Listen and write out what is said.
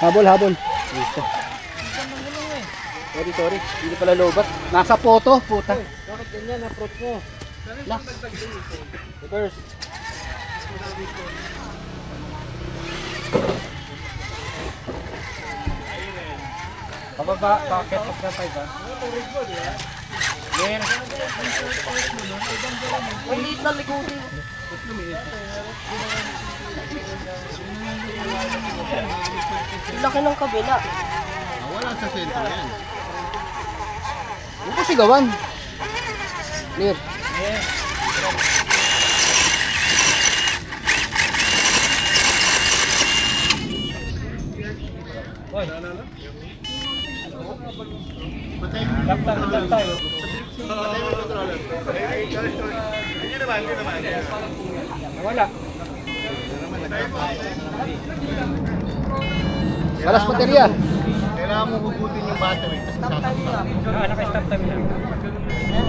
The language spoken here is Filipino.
Habol, habol. Ito. Sorry. Hindi pala lobat. Nasa photo, puta. Bakit ganyan approach mo? Reverse. Pababa, packet of the 5 ha? Clear. Ang liit na likutin. Laki ng kabila. Wala sa sentro yan. Huwag ko sigawan. Clear. Hoy. Laptop tayo. Wala. Balas baterya. Kailangan mo hugutin yung battery. Tapos sasaksak. Naka-stop time na.